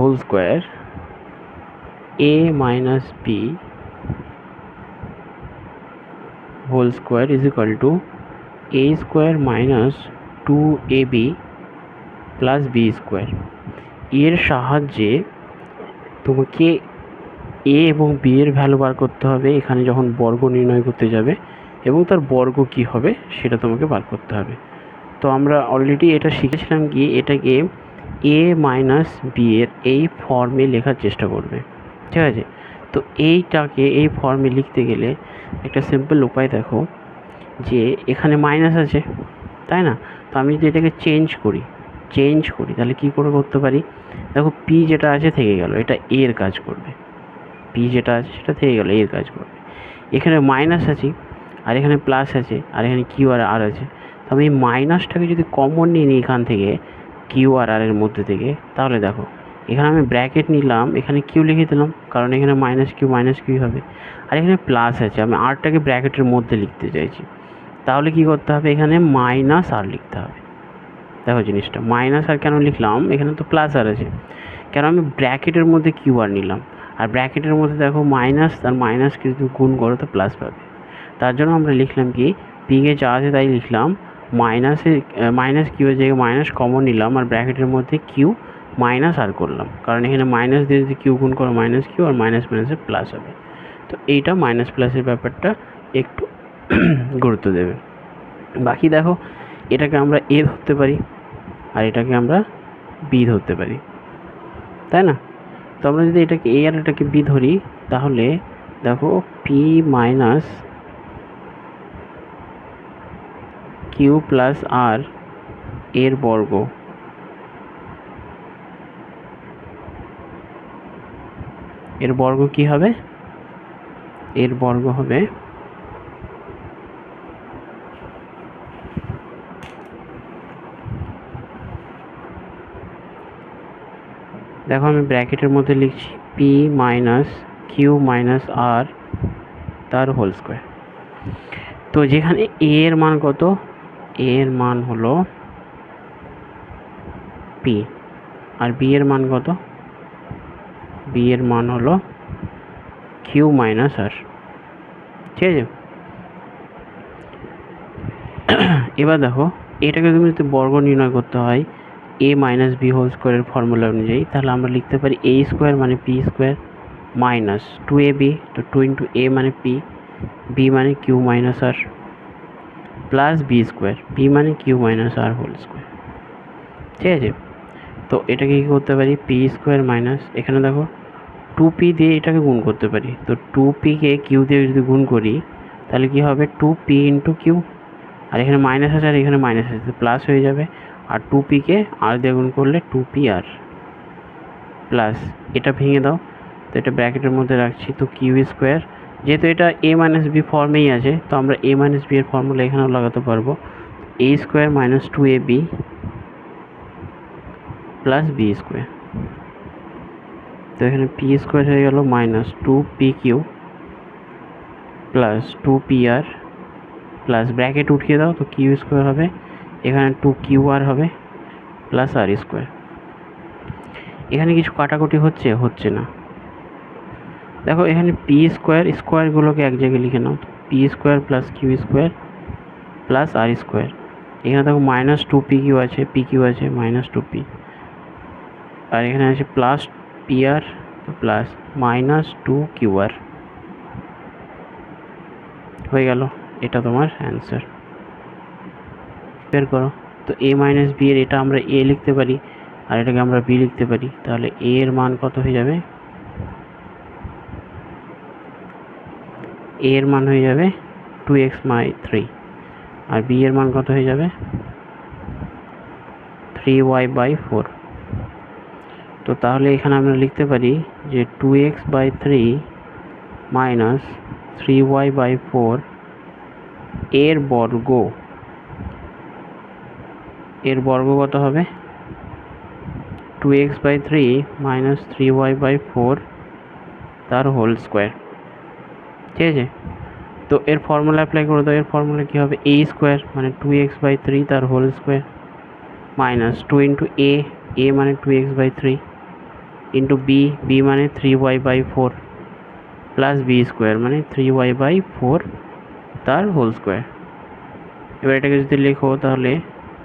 Whole square a minus b whole square is equal to a square minus 2ab plus b square. এর সাহায্যে তোমাকে a এবং b এর value বার করতে হবে এখানে যখন বর্গ নির্ণয় করতে যাবে, এবং তার বর্গ কি হবে সেটা তোমাকে বার করতে হবে। তো আমরা অলরেডি এটা শিখেছিলাম কি এটাকে a মাইনাস বি এর এই ফর্মে লেখার চেষ্টা করবে, ঠিক আছে। তো এইটাকে এই ফর্মে লিখতে গেলে একটা সিম্পল উপায় দেখো, যে এখানে মাইনাস আছে তাই না, তো আমি যদি এটাকে চেঞ্জ করি তাহলে কী করে করতে পারি, দেখো পি যেটা আছে থেকে গেল, এটা এর কাজ করবে, পি যেটা আছে সেটা থেকে গেল এর কাজ করবে। এখানে মাইনাস আছে আর এখানে প্লাস আছে আর এখানে কিউ আর আর আছে, তো আমি মাইনাসটাকে যদি কমন নিয়ে নিই এখান থেকে কিউ আর আর এর মধ্যে থেকে, তাহলে দেখো এখানে আমি ব্র্যাকেট নিলাম, এখানে কিউ লিখে দিলাম কারণ এখানে মাইনাস কিউ হবে, আর এখানে প্লাস আছে, আমি আরটাকে ব্র্যাকেটের মধ্যে লিখতে চাইছি, তাহলে কি করতে হবে এখানে মাইনাস আর লিখতে হবে। দেখো জিনিসটা মাইনাস আর কেন লিখলাম, এখানে তো প্লাস আর আছে, কেন আমি ব্র্যাকেটের মধ্যে কিউ আর নিলাম, আর ব্র্যাকেটের মধ্যে দেখো মাইনাস আর মাইনাসকে যদি গুণ করো তো প্লাস পাবে, তার জন্য আমরা লিখলাম কি পিকে যা আছে তাই লিখলাম, মাইনাস কিউ এর জায়গায় মাইনাস কমন নিলাম আর ব্র্যাকেটের মধ্যে কিউ মাইনাস আর করলাম, কারণ এখানে মাইনাস দিয়ে যদি কিউ গুণ করো মাইনাস কিউ আর মাইনাস মাইনাসে প্লাস হবে। তো এইটা মাইনাস প্লাসের ব্যাপারটা একটু গুরুত্ব দেবে। বাকি দেখো এটাকে আমরা এ ধরতে পারি আর এটাকে আমরা বি ধরতে পারি, তাই না। তো আমরা যদি এটাকে এ আর এটাকে বি ধরি তাহলে দেখো পি মাইনাস কিউ প্লাস আর এর বর্গ কি হবে, এর বর্গ হবে দেখো আমি ব্র্যাকেটের মধ্যে লিখছি পি মাইনাস কিউ মাইনাস আর তার হোল স্কোয়ার। তো যেখানে এ এর মান কত, এ এর মান হলো পি আর বি এর মান কত, বি এর মান হলো কিউ মাইনাস আর, ঠিক আছে। এবার দেখো এটাকে তুমি যদি বর্গ নির্ণয় করতে হয় এ মাইনাস বি হোল স্কোয়ারের ফর্মুলা অনুযায়ী, তাহলে আমরা লিখতে পারি এ স্কোয়ার মানে পি স্কোয়ার মাইনাস 2ab, তো 2 ইন্টু এ মানে পি, বি মানে Q minus r plus b square, B মানে কিউ মাইনাস আর হোল স্কোয়ার, ঠিক আছে। তো এটাকে কী করতে পারি পি স্কোয়ার মাইনাস, এখানে দেখো 2p দিয়ে এটাকে গুণ করতে পারি, তো 2pকে কিউ দিয়ে যদি গুণ করি তাহলে কি হবে 2p ইন্টু কিউ, আর এখানে মাইনাস আছে আর এখানে মাইনাস আছে প্লাস হয়ে যাবে, আর 2pকে আর দিয়ে গুণ করলে 2p আর প্লাস এটা ভেঙে দাও, তো এটা ব্র্যাকেটের মধ্যে রাখছি, তো কিউ স্কোয়ার যেহেতু এটা এ মাইনাস বি ফর্মেই আছে তো আমরা এ মাইনাস বি এর ফর্মুলা এখানেও লাগাতে পারবো, a square minus 2ab plus b square, তো এখানে পি স্কোয়ার হয়ে গেল minus 2pq plus 2pr plus bracket উঠিয়ে দাও, তো কিউ স্কোয়ার হবে এখানে 2qr হবে প্লাস আর স্কোয়ার। এখানে কিছু কাটাকুটি হচ্ছে না, দেখো এখানে পি স্কোয়ারগুলোকে এক জায়গায় লিখে নাও, p square plus Q square plus আর স্কোয়ার, এখানে দেখো মাইনাস 2pq আছে, pq আছে মাইনাস 2p, আর এখানে আছে plus pr plus minus 2qr হয়ে গেল, এটা তোমার অ্যান্সার। বের করো, তো এ মাইনাস বি এর এটা আমরা এ লিখতে পারি আর এটাকে আমরা বি লিখতে পারি, তাহলে এ এর মান কত হয়ে যাবে, এ এর মান হয়ে যাবে 2x বাই 3 আর বি এর মান কত হয়ে যাবে 3y বাই 4। তো তাহলে এখানে আমরা লিখতে পারি যে 2x by 3 minus 3y by 4 এর বর্গ কত হবে 2x by 3 minus 3y by 4 তার হোল স্কোয়ার, ঠিক আছে। তো এর ফর্মুলা অ্যাপ্লাই করে দাও, এর ফর্মুলা কী হবে এ স্কোয়ার মানে 2x বাই 3 তার whole square minus 2 into a মানে 2x by 3 into B, B মানে 3y/4 প্লাস বি স্কোয়ার মানে 3y/4 তার হোল স্কোয়ার। এবার এটাকে যদি লেখো তাহলে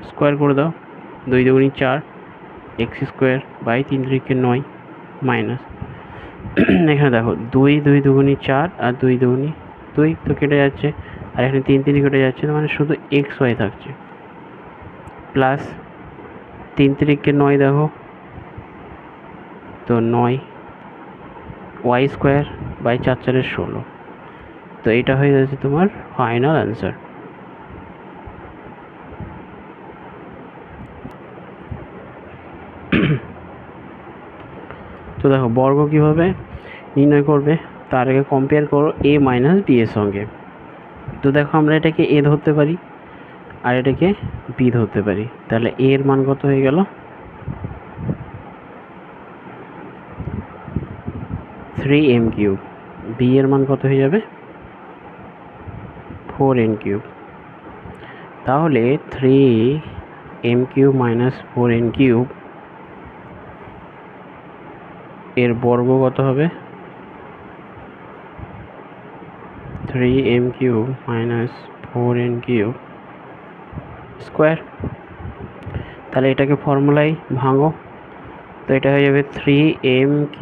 স্কোয়ার করে দাও, 2 দুগুণি 4 এক্স স্কোয়ার বাই 3 3 9 মাইনাস এখানে দেখো 2 দুগুণি 4 আর 2 দুগুণি 2 তো কেটে যাচ্ছে, আর এখানে 3 3 কেটে যাচ্ছে, তো মানে শুধু এক্স ওয়াই থাকছে, প্লাস 3 3 9 দেখো তো 9 ওয়াই স্কোয়ার বাই 4 4 16। তো এটা হয়ে যাচ্ছে তোমার ফাইনাল অ্যান্সার। তো দেখো বর্গ কীভাবে নির্ণয় করবে তার আগে কম্পেয়ার করো এ মাইনাস বি এর সঙ্গে। তো দেখো আমরা এটাকে এ ধরতে পারি আর এটাকে বি ধরতে পারি, তাহলে এ এর মান কত হয়ে গেল 3m³, বি এর মান কত হয়ে যাবে 4n³। তাহলে 3m³ মাইনাস 4n³ এর বর্গ কত হবে 3m³ মাইনাস 4n³ স্কোয়ার। তাহলে এটাকে ফর্মুলায় ভাঙো, তো এটা হয়ে যাবে 3m³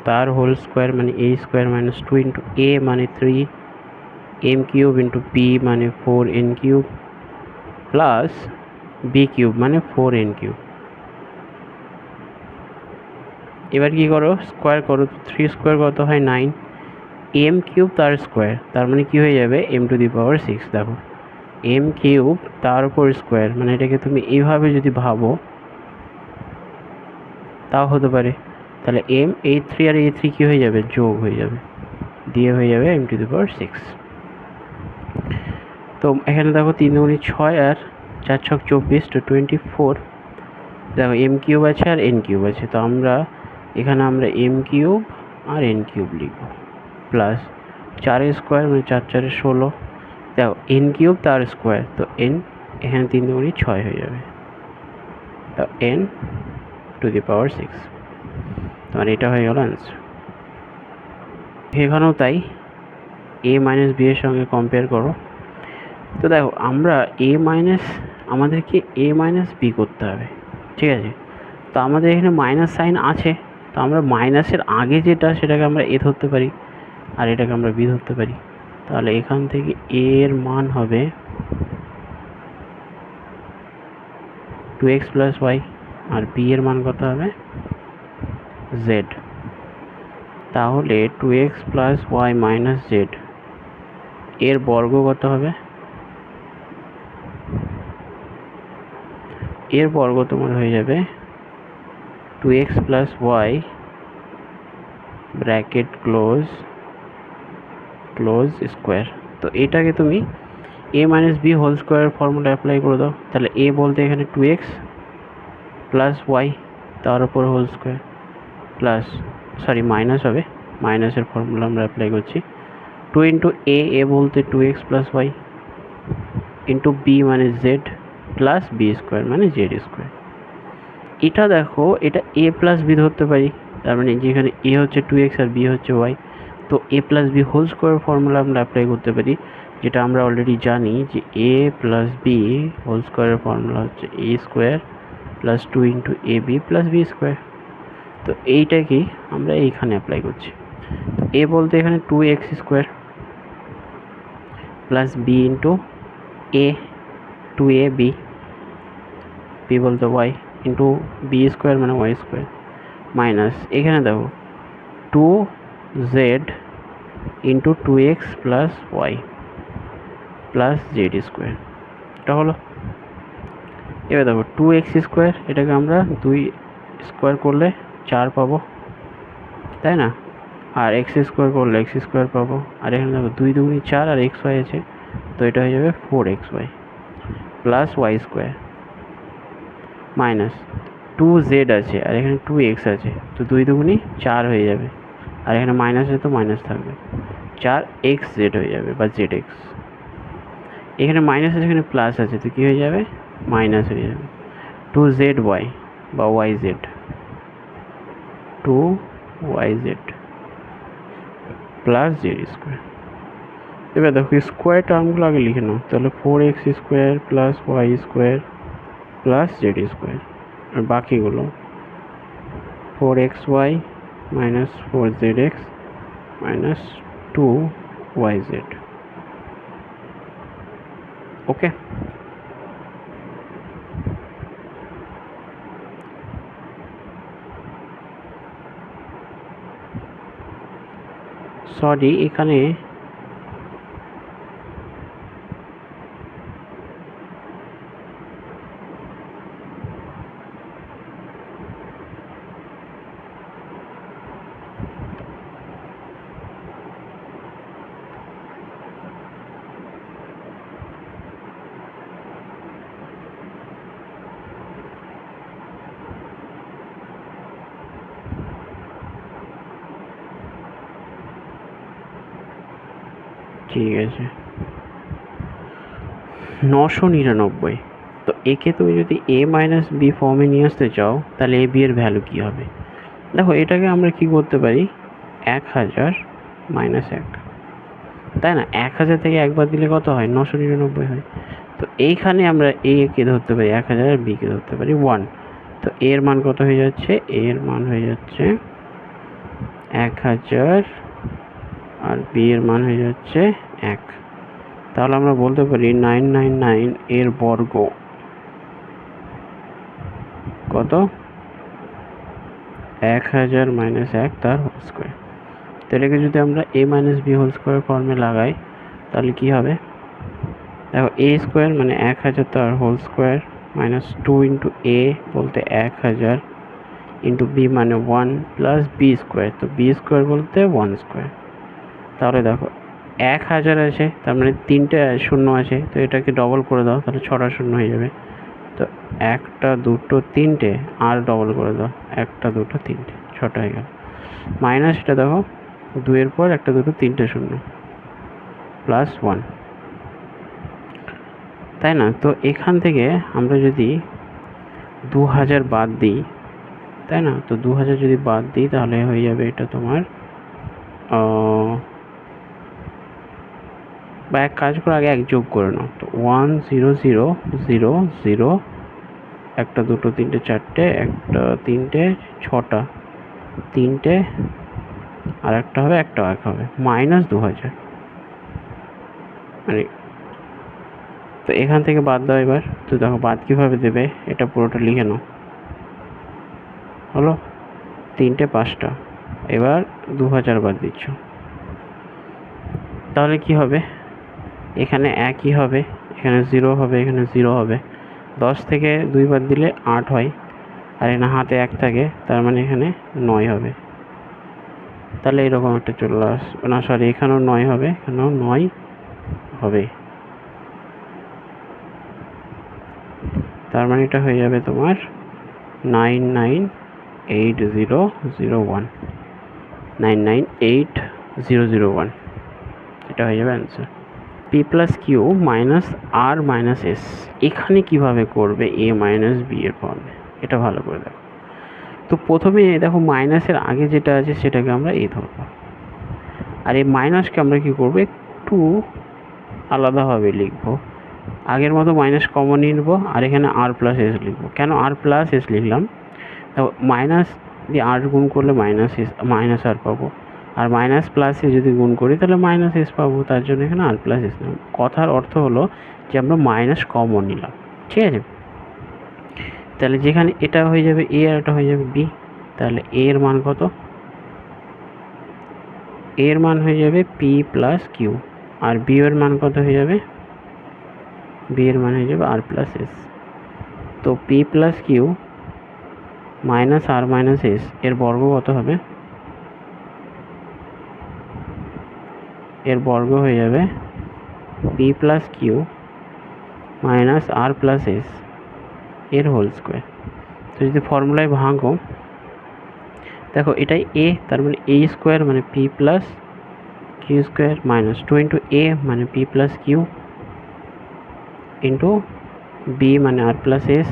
তার হোল স্কোয়ার মানে a square minus 2 into a মানে 3m³ ইন্টু b মানে 4n³ প্লাস b³ মানে 4n³। এবার কি করো স্কোয়ার করো, 3 স্কোয়ার কত হয় 9, m³ তার স্কোয়ার তার মানে কি হয়ে যাবে m⁶। দেখো m³ তার উপর স্কোয়ার মানে এটাকে তুমি এইভাবে যদি ভাবো তাও হতে পারে, তাহলে a3 আর a3 কি হয়ে যাবে যোগ হয়ে যাবে, দিয়ে হয়ে যাবে m⁶। তো এখানে দেখো 3 দুগুণি 6 আর 4 ছক 24 তো 24। দেখো m³ আছে আর n³ আছে, তো এখানে আমরা m³ আর n³ লিখব, প্লাস 4 স্কোয়ার মানে 4 4 16। দেখো n³ তার স্কোয়ার তো n, এখানে 3 দুগুণি 6 হয়ে যাবে, তো n⁶। তোমার এটা হয়ে গেল অ্যান্সার। এখানেও তাই a মাইনাস বি এর সঙ্গে কম্পেয়ার করো। তো দেখো আমাদেরকে a মাইনাস বি করতে হবে, ঠিক আছে। তো আমাদের এখানে মাইনাস সাইন আছে, তো আমরা মাইনাসের আগে যেটা সেটাকে আমরা এ ধরতে পারি আর এটাকে আমরা বি ধরতে পারি। তাহলে এখান থেকে a এর মান হবে 2x প্লাস ওয়াই আর বি এর মান কত হবে z। তাহলে 2x plus Y minus Z এর বর্গ কত হবে, এর বর্গ তোমার হয়ে যাবে 2x plus y bracket close square. তো এটাকে তুমি a minus b whole square formula apply করে দাও। তাহলে a বলতে এখানে 2x প্লাস ওয়াই তার উপর হোল স্কোয়ার প্লাস মাইনাস হবে, মাইনাসের ফর্মুলা আমরা অ্যাপ্লাই করছি 2 ইন্টু এ বলতে 2x plus y into b মানে জেড প্লাস বি স্কোয়ার মানে জেড স্কোয়ার। এটা দেখো এটা a প্লাস বি ধরতে পারি, তার মানে যেখানে a হচ্ছে 2x আর b হচ্ছে y, তো a plus B whole square formula আমরা অ্যাপ্লাই করতে পারি, যেটা আমরা অলরেডি জানি যে a প্লাস বি হোল স্কোয়ারের ফর্মুলা হচ্ছে a square plus 2 into a b plus b square. তো এইটাকেই আমরা এইখানে অ্যাপ্লাই করছি। তো a বলতে এখানে 2x square plus b into a 2ab, b বলতে ওয়াই ইন্টু বি স্কোয়ার মানে ওয়াই স্কোয়ার মাইনাস এখানে দেখো 2z into 2x plus y plus z square. এটা হলো। এবার দেখো 2x স্কোয়ার এটাকে আমরা 2 স্কোয়ার করলে 4 পাবো, তাই না, আর এক্স স্কোয়ার করলে এক্স স্কোয়ার পাবো, আর এখানে দেখো 2 দুগুণি 4 আর এক্স ওয়াই আছে, তো এটা হয়ে যাবে 4xy plus y square minus 2z আছে আর এখানে 2x আছে, তো 2 দুগুণি 4 হয়ে যাবে, আর এখানে মাইনাস আছে তো মাইনাস থাকবে, 4xz হয়ে যাবে বা zx। এখানে মাইনাস আছে এখানে প্লাস আছে, তো কী হয়ে যাবে মাইনাস হয়ে যাবে 2zy বা yz। Two y z plus z square. এবার দেখো স্কোয়ার টার্মগুলো আগে লিখে নাও, তাহলে 4x square plus y square plus z square, আর বাকিগুলো 4xy minus 4zx minus 2yz। ওকে, সরি এখানে ঠিক আছে 999। তো একে তুমি যদি a মাইনাস বি ফর্মে নিয়ে আসতে চাও তাহলে এ বি এর ভ্যালু কী হবে? দেখো এটাকে আমরা কি করতে পারি, 1000 মাইনাস 1, তাই না? 1000 থেকে একবার দিলে কত হয়? 999 হয়। তো এইখানে আমরা এ কে ধরতে পারি 1000 আর বি কে ধরতে পারি 1। তো এর মান কত হয়ে যাচ্ছে? এর মান হয়ে যাচ্ছে 1000 আর বি এর মান হয়ে যাচ্ছে 1। তাহলে আমরা বলতে পারি 999 এর বর্গ কত? 1000 মাইনাস 1 তার হোল স্কোয়ার। তো এটাকে যদি আমরা a minus b whole square ফর্মে লাগাই তাহলে কি হবে? দেখো এ স্কোয়ার মানে 1000 তার whole square minus 2 into a বলতে 1000 ইন্টু বি মানে 1 প্লাস বি স্কোয়ার, তো বি স্কোয়ার বলতে 1 স্কোয়ার। তাহলে দেখো 1000 আছে, তার মানে 3টে শূন্য আছে, তো এটাকে ডবল করে দাও, তাহলে 6টা শূন্য হয়ে যাবে। তো 1টা 2টো 3টে আর ডবল করে দাও, 1টা 2টো 3টে, 6টা হয়ে গেল। মাইনাস এটা দেখো 2-এর পর 1টা 2টো 3টে শূন্য প্লাস 1, তাই না? তো এখান থেকে আমরা যদি 2000 বাদ দিই, তাই না? তো 2000 যদি বাদ দিই তাহলে হয়ে যাবে এটা তোমার বা এক কাজ করে আগে 1 যোগ করে নাও। তো 1 0 0 0 0, 1টা 2টো 3টে 4টে, 1টা 3টে 6টা 3টে, আর একটা হবে 1টা 1 হবে মাইনাস 2000। মানে তো এখান থেকে বাদ দাও এবার। তো দেখো বাদ কীভাবে দেবে, এটা পুরোটা লিখে নাও। হলো 3টে 5টা, এবার 2000 বাদ দিচ্ছ, তাহলে কি হবে? এখানে 1ই হবে, এখানে 0 হবে, এখানে 0 হবে। 10 থেকে 2 বাদ দিলে 8 হয়, আর এখানে হাতে 1 থাকে, তার মানে এখানে 9 হবে। তাহলে এরকম একটা চলে আসবে, না সরি এখানেও 9 হবে, এখানেও 9 হবে। তার মানে এটা হয়ে যাবে তোমার 9980001, 9980001, এটা হয়ে যাবে answer. P plus q minus r minus s এখানে কীভাবে করবে এ মাইনাস বি এর ফর্মে, এটা ভালো করে দেখো। তো প্রথমে দেখো মাইনাসের আগে যেটা আছে সেটাকে আমরা এ ধরবো, আর এই মাইনাসকে আমরা কী করবো, একটু আলাদাভাবে লিখবো। আগের মতো মাইনাস কমন নিয়ে নেবো, আর এখানে আর প্লাস এস লিখবো। কেন আর প্লাস এস লিখলাম? দেখো মাইনাস দিয়ে আর গুণ করলে মাইনাস এস মাইনাস আর পাবো, আর মাইনাস প্লাসে যদি গুণ করি তাহলে মাইনাস এস পাবো, তার জন্য এখানে আর প্লাস এস নিলাম। কথার অর্থ হলো যে আমরা মাইনাস কমন নিলাম, ঠিক আছে? তাহলে যেখানে এটা হয়ে যাবে এ আর এটা হয়ে যাবে বি, তাহলে এ এর মান কত? এর মান হয়ে যাবে পি প্লাস কিউ, আর বি এর মান কত হয়ে যাবে? বি এর মান হয়ে যাবে আর প্লাস এস। তো p plus q minus r minus s এর বর্গ কত হবে? এর বর্গ হয়ে যাবে p plus q minus r plus s এর হোল স্কোয়ার। তো যদি ফর্মুলায় ভাঙো, দেখো এটাই এ, তার মানে এ স্কোয়ার মানে p plus Q square minus 2 into a মানে p plus q into b মানে r plus s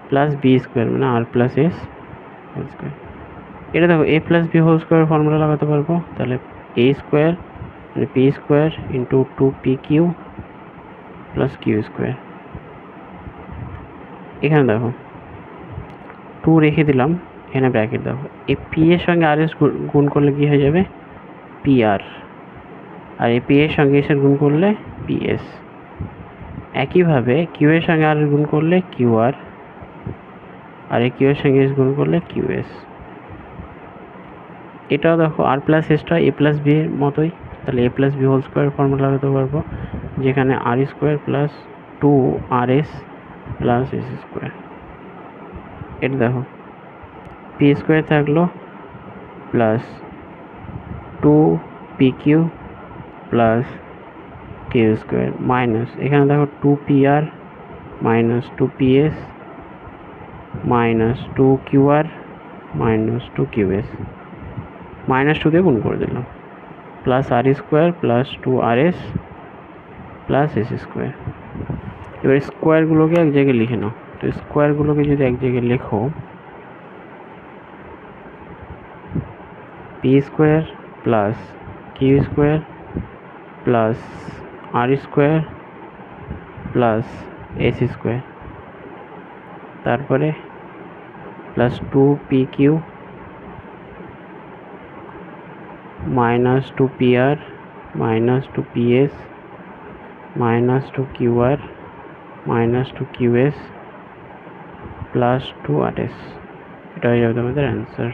plus b square মানে r plus S whole square. এটা দেখো a plus B whole square formula লাগাতে পারবো, তাহলে a square মানে p square into 2p q plus Q square. এখানে দেখো 2 রেখে দিলাম, এখানে ব্র্যাকেট দেখো এই পি এর সঙ্গে আর এস গুণ করলে কী হয়ে যাবে, পি আর এই পি এর সঙ্গে এসে গুণ করলে পিএস। একইভাবে কিউ এর সঙ্গে আর গুণ করলে কিউ আর এই কিউ এর সঙ্গে এস গুণ করলে কিউএস। এটাও দেখো আর প্লাস এসটা এ প্লাস বি এর মতোই, তাহলে A plus B whole square formula লাগাতে পারবো, যেখানে R square plus 2RS plus S square. এটা দেখো পি স্কোয়ার থাকলো plus 2PQ plus Q square minus এখানে দেখো 2PR minus 2PS minus 2QR minus 2QS, minus 2 দিয়ে গুণ করে দিলাম, প্লাস আর square plus 2RS plus S square. এবার স্কোয়ারগুলোকে এক জায়গায় লিখে নাও, তো স্কোয়ারগুলোকে যদি এক জায়গায় লেখো, P square plus Q square plus আর স্কোয়ার প্লাস এস স্কোয়ার, তারপরে plus 2PQ minus 2PR minus 2PS minus 2QR minus 2QS plus 2RS। এটা হয়ে যাবে তোমাদের অ্যান্সার।